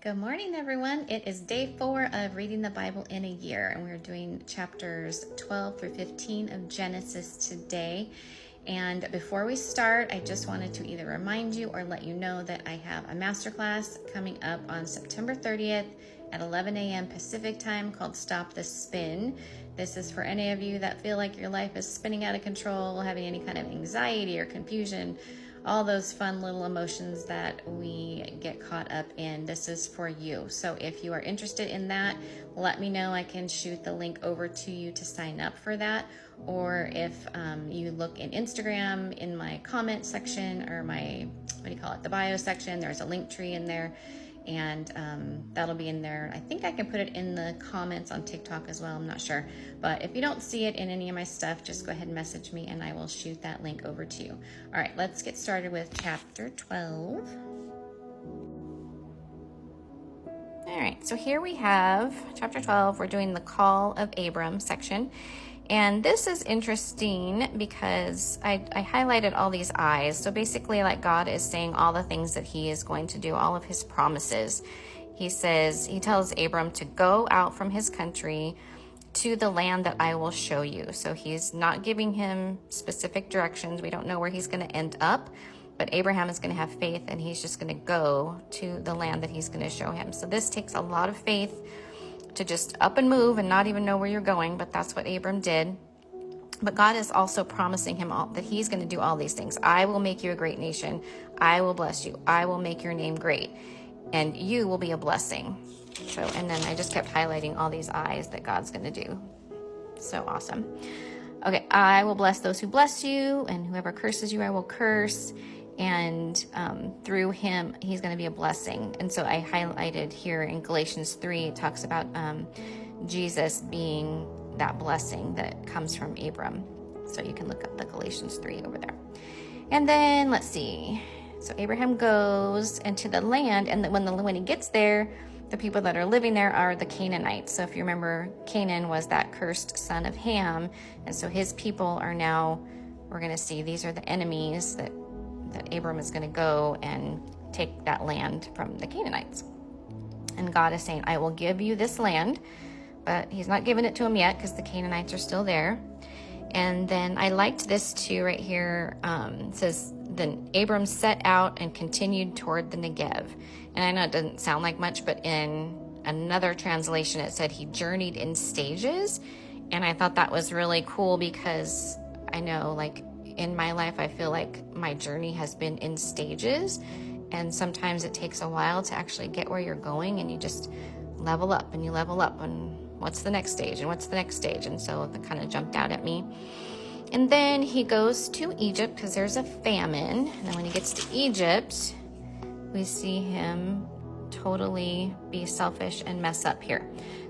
Good morning, everyone. It is day 4 of reading the Bible in a year, and we're doing chapters 12 through 15 of Genesis today. And before we start, I just wanted to either remind you or let you know that I have a masterclass coming up on September 30th at 11 a.m. Pacific time called Stop the Spin. This is for any of you that feel like your life is spinning out of control, having any kind of anxiety or confusion, all those fun little emotions that we get caught up in. This is for you. So if you are interested in that, let me know. I can shoot the link over to you to sign up for that. Or if you look in Instagram in my comment section or my, the bio section, there's a link tree in there. And that'll be in there. I think I can put it in the comments on TikTok as well. I'm not sure. But if you don't see it in any of my stuff, just go ahead and message me and I will shoot that link over to you. All right, let's get started with chapter 12. All right, so here we have chapter 12. We're doing the Call of Abram section. And this is interesting because I highlighted all these I's. So basically, like, God is saying all the things that he is going to do, all of his promises. He tells Abram to go out from his country to the land that I will show you. So he's not giving him specific directions. We don't know where he's going to end up, but Abraham is going to have faith and he's just going to go to the land that he's going to show him. So this takes a lot of faith to just up and move and not even know where you're going, but that's what Abram did. But God is also promising him that he's going to do all these things. I will make you a great nation. I will bless you. I will make your name great, and you will be a blessing. So, and then I just kept highlighting all these I's that God's going to do. So awesome. Okay, I will bless those who bless you, and whoever curses you, I will curse. And through him, he's going to be a blessing. And so I highlighted here in Galatians 3, it talks about Jesus being that blessing that comes from Abram. So you can look up the Galatians 3 over there. And then let's see. So Abraham goes into the land, and when he gets there, the people that are living there are the Canaanites. So if you remember, Canaan was that cursed son of Ham. And so his people are now, we're going to see, these are the enemies that Abram is going to go and take that land from the Canaanites. And God is saying, I will give you this land, but he's not giving it to him yet because the Canaanites are still there. And then I liked this too right here. It says, then Abram set out and continued toward the Negev. And I know it doesn't sound like much, but in another translation, it said he journeyed in stages. And I thought that was really cool because I know, like, in my life, I feel like my journey has been in stages, and sometimes it takes a while to actually get where you're going, and you just level up and you level up, and what's the next stage and what's the next stage. And so that kind of jumped out at me. And then he goes to Egypt because there's a famine. And then when he gets to Egypt, we see him totally be selfish and mess up here.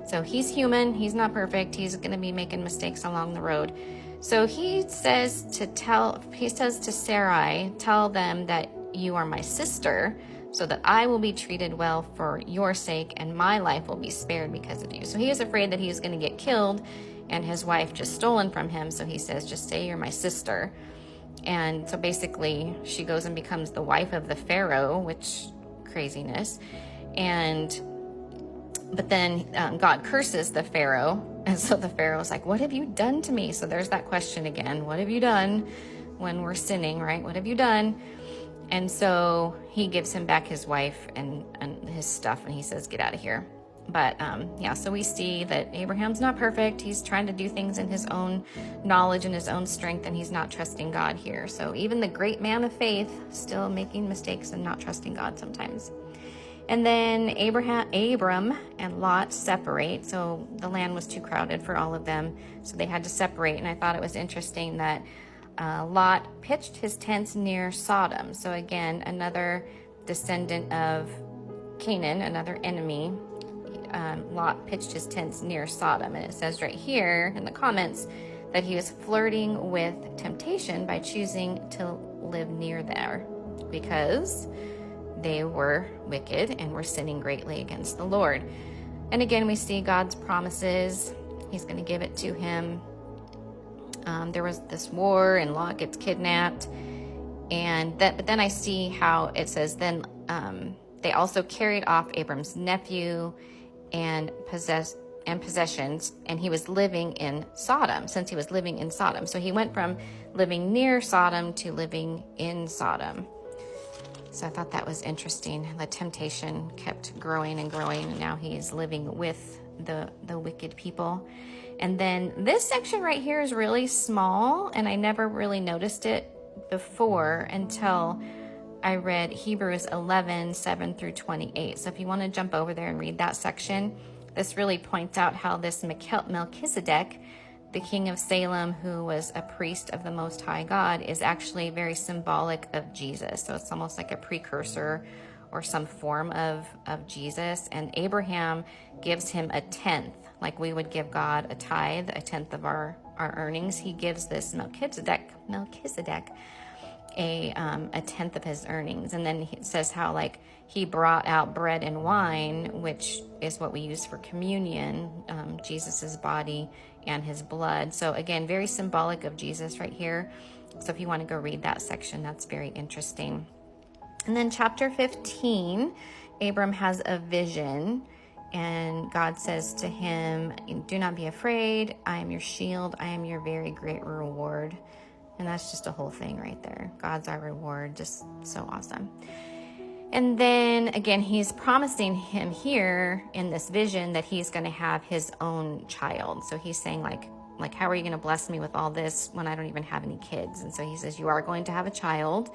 So he's human. He's not perfect. He's going to be making mistakes along the road. So he says to Sarai, tell them that you are my sister so that I will be treated well for your sake and my life will be spared because of you. So he is afraid that he's going to get killed and his wife just stolen from him. So he says, just say you're my sister. And so basically she goes and becomes the wife of the Pharaoh, which craziness. But then God curses the Pharaoh. And so the Pharaoh's like, what have you done to me? So there's that question again. What have you done when we're sinning, right? What have you done? And so he gives him back his wife and his stuff. And he says, get out of here. But so we see that Abraham's not perfect. He's trying to do things in his own knowledge and his own strength. And he's not trusting God here. So even the great man of faith still making mistakes and not trusting God sometimes. And then Abram and Lot separate. So the land was too crowded for all of them. So they had to separate. And I thought it was interesting that Lot pitched his tents near Sodom. So again, another descendant of Canaan, another enemy. Lot pitched his tents near Sodom. And it says right here in the comments that he was flirting with temptation by choosing to live near there because they were wicked and were sinning greatly against the Lord. And again, we see God's promises. He's going to give it to him. There was this war and Lot gets kidnapped. But then I see how it says then They also carried off Abram's nephew and possessions, and he was living in Sodom, since he was living in Sodom. So he went from living near Sodom to living in Sodom. So I thought that was interesting. The temptation kept growing and growing, and now he's living with the wicked people. And then this section right here is really small, and I never really noticed it before until I read Hebrews 11, 7 through 28. So if you want to jump over there and read that section, this really points out how this Melchizedek, the king of Salem, who was a priest of the Most High God, is actually very symbolic of Jesus. So it's almost like a precursor or some form of Jesus. And Abraham gives him a tenth, like we would give God a tithe, a tenth of our earnings. He gives this Melchizedek a tenth of his earnings. And then it says how like he brought out bread and wine, which is what we use for communion, Jesus's body and his blood. So again, very symbolic of Jesus right here. So if you want to go read that section, that's very interesting. And then chapter 15, Abram has a vision, and God says to him, do not be afraid. I am your shield. I am your very great reward. And that's just a whole thing right there. God's our reward. Just so awesome. And then again, he's promising him here in this vision that he's going to have his own child. So he's saying like, how are you going to bless me with all this when I don't even have any kids? And so he says, you are going to have a child.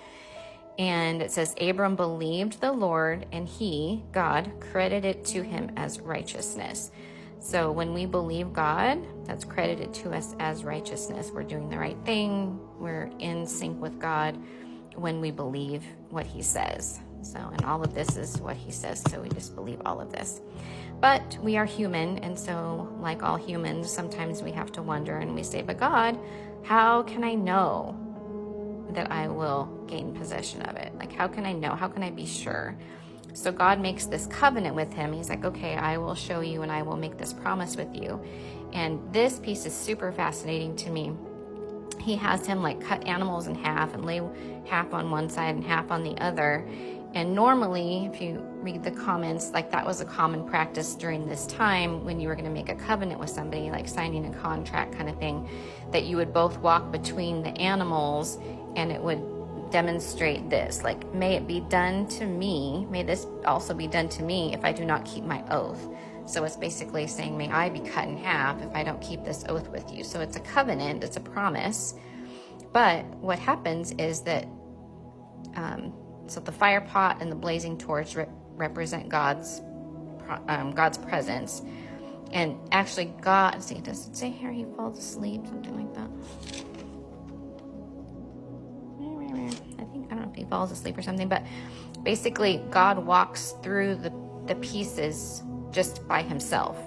And it says, Abram believed the Lord, and he, God, credited it to him as righteousness. So when we believe God, that's credited to us as righteousness. We're doing the right thing. We're in sync with God when we believe what he says. So, and all of this is what he says. So we just believe all of this. But we are human. And so like all humans, sometimes we have to wonder and we say, but God, how can I know that I will gain possession of it? Like, how can I know? How can I be sure? So God makes this covenant with him. He's like, okay, I will show you and I will make this promise with you. And this piece is super fascinating to me. He has him like cut animals in half and lay half on one side and half on the other. And normally, if you read the comments, like that was a common practice during this time when you were going to make a covenant with somebody, like signing a contract kind of thing, that you would both walk between the animals and it would demonstrate this, like, may it be done to me, may this also be done to me if I do not keep my oath. So it's basically saying, may I be cut in half if I don't keep this oath with you. So it's a covenant, it's a promise. But what happens is that, so the fire pot and the blazing torch represent God's presence. And actually God, see, does it say here he falls asleep, something like that? I don't know if he falls asleep or something, but basically God walks through the pieces just by himself.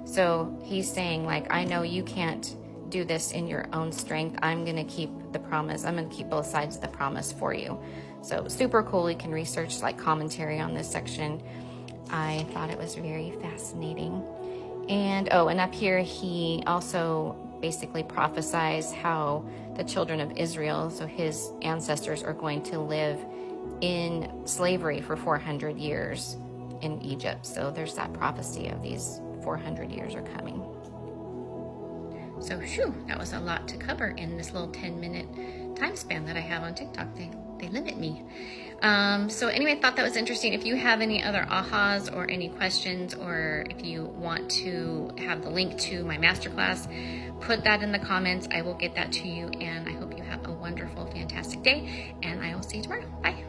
So he's saying, like, I know you can't do this in your own strength. I'm going to keep the promise. I'm going to keep both sides of the promise for you. So super cool. You can research like commentary on this section. I thought it was very fascinating. And and up here he also basically prophesies how the children of Israel, so his ancestors, are going to live in slavery for 400 years in Egypt. So there's that prophecy of these 400 years are coming. So that was a lot to cover in this little 10-minute time span that I have on TikTok. They limit me. So anyway, I thought that was interesting. If you have any other ahas or any questions, or if you want to have the link to my masterclass, put that in the comments. I will get that to you, and I hope you have a wonderful, fantastic day, and I will see you tomorrow. Bye.